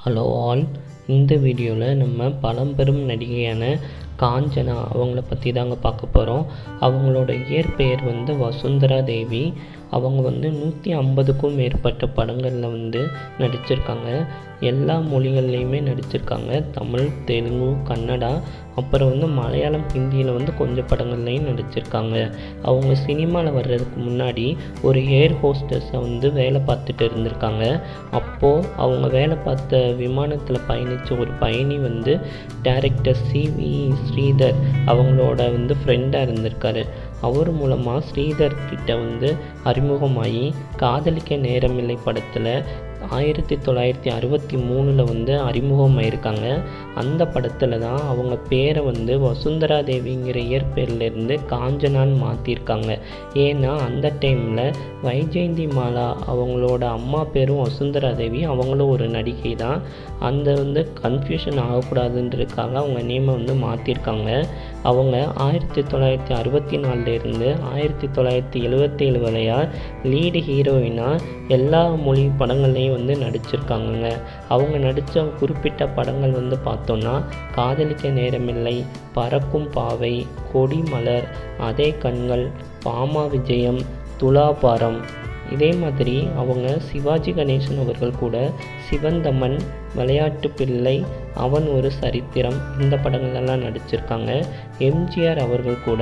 Hello all, இந்த வீடியோவில் நம்ம பழம்பெரும் நடிகையான காஞ்சனா அவங்கள பற்றி தாங்க பார்க்க போகிறோம். அவங்களோட இயற்பெயர் வசுந்தரா தேவி. அவங்க 150க்கும் மேற்பட்ட படங்களில் நடிச்சிருக்காங்க. எல்லா மொழிகள்லேயுமே நடிச்சிருக்காங்க. தமிழ், தெலுங்கு, கன்னடா, அப்புறம் மலையாளம், ஹிந்தியில் கொஞ்சம் படங்கள்லையும் நடிச்சிருக்காங்க. அவங்க சினிமாவில் வர்றதுக்கு முன்னாடி ஒரு ஏர் ஹோஸ்டஸை வேலை பார்த்துட்டு இருந்திருக்காங்க. அப்போது அவங்க வேலை பார்த்த விமானத்தில் பயணித்த ஒரு பயணி டைரக்டர் சி.வி. ஸ்ரீதர் அவங்களோட ஃப்ரெண்டாக இருந்திருக்காரு. அவர் மூலமாக ஸ்ரீதர் கிட்ட அறிமுகமாகி காதலிக்க நேரமில்லை படத்தில் 1963 அறிமுகமாயிருக்காங்க. அந்த படத்தில் தான் அவங்க பேரை வசுந்தரா தேவிங்கிற இயற்பெயர்லேருந்து காஞ்சனான்னு மாற்றிருக்காங்க. ஏன்னா அந்த டைமில் வைஜெயந்தி மாலா அவங்களோட அம்மா பேரும் வசுந்தரா தேவி, அவங்களும் ஒரு நடிகை தான். அந்த கன்ஃபியூஷன் ஆகக்கூடாதுன்றதுக்காக அவங்க நேமை மாற்றிருக்காங்க. அவங்க 1964 1977 வரையா லீடு ஹீரோயினாக எல்லா மொழி படங்கள்லையும் நடிச்சிருக்காங்க. அவங்க நடித்த குறிப்பிட்ட படங்கள் பார்த்தோன்னா காதலிக்க நேரமில்லை, பறக்கும் பாவை, கொடிமலர், அதே கண்கள், பாமா விஜயம், துலாபாரம். இதே மாதிரி அவங்க சிவாஜி கணேசன் அவர்கள் கூட சிவந்தமன், விளையாட்டு பிள்ளை, அவன் ஒரு சரித்திரம், இந்த படங்களெல்லாம் நடிச்சிருக்காங்க. எம்ஜிஆர் அவர்கள் கூட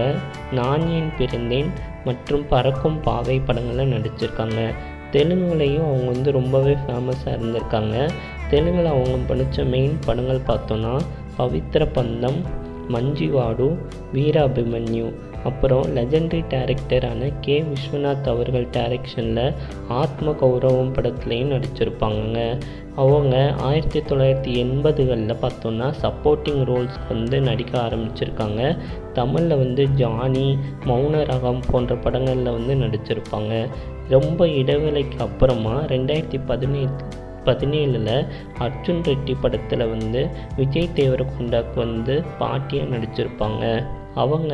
நான் ஏன் பிறந்தேன் மற்றும் பறக்கும் பாவை படங்களில் நடிச்சிருக்காங்க. தெலுங்குலையும் அவங்க ரொம்பவே ஃபேமஸாக இருந்திருக்காங்க. தெலுங்கில் அவங்க படித்த மெயின் படங்கள் பார்த்தோன்னா பவித்ர பந்தம், மஞ்சிவாடு, வீராபிமன்யு, அப்புறம் லெஜெண்டரி டைரக்டரான கே. விஸ்வநாத் அவர்கள் டைரக்ஷனில் ஆத்ம கௌரவம் படத்துலையும் நடிச்சிருப்பாங்க. அவங்க 1980களில் பார்த்தோன்னா சப்போர்ட்டிங் ரோல்ஸ் நடிக்க ஆரம்பிச்சிருக்காங்க. தமிழில் ஜானி, மௌன ரகம் போன்ற படங்களில் நடிச்சிருப்பாங்க. ரொம்ப இடைவேளைக்கு அப்புறமா 2017 அர்ஜுன் ரெட்டி படத்தில் விஜய் தேவரகொண்டாக்கு பாட்டியாக நடிச்சிருப்பாங்க. அவங்க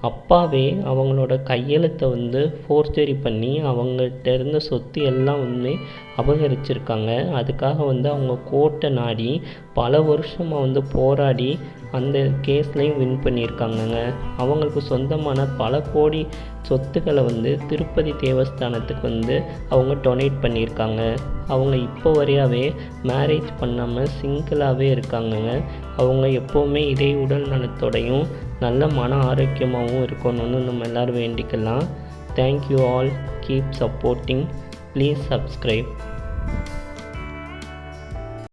அப்பாவே அவங்களோட கையெழுத்தை ஃபோர்ஜரி பண்ணி அவங்கள்ட்ட இருந்த சொத்து எல்லாம் அபகரிச்சிருக்காங்க. அதுக்காக அவங்க கோர்ட்டை நாடி பல வருஷமாக போராடி அந்த கேஸ்லையும் வின் பண்ணியிருக்காங்கங்க. அவங்களுக்கு சொந்தமான பல கோடி சொத்துக்களை திருப்பதி தேவஸ்தானத்துக்கு அவங்க டொனேட் பண்ணியிருக்காங்க. அவங்க இப்போ வரையாவே மேரேஜ் பண்ணாமல் சிங்கிளாகவே இருக்காங்கங்க. அவங்க எப்போவுமே இதே உடல் நலத்தோடையும் நல்ல மன ஆரோக்கியமாகவும் இருக்கணும்னு நம்ம எல்லோரும் வேண்டிக்கலாம். Thank you all, keep supporting, please subscribe.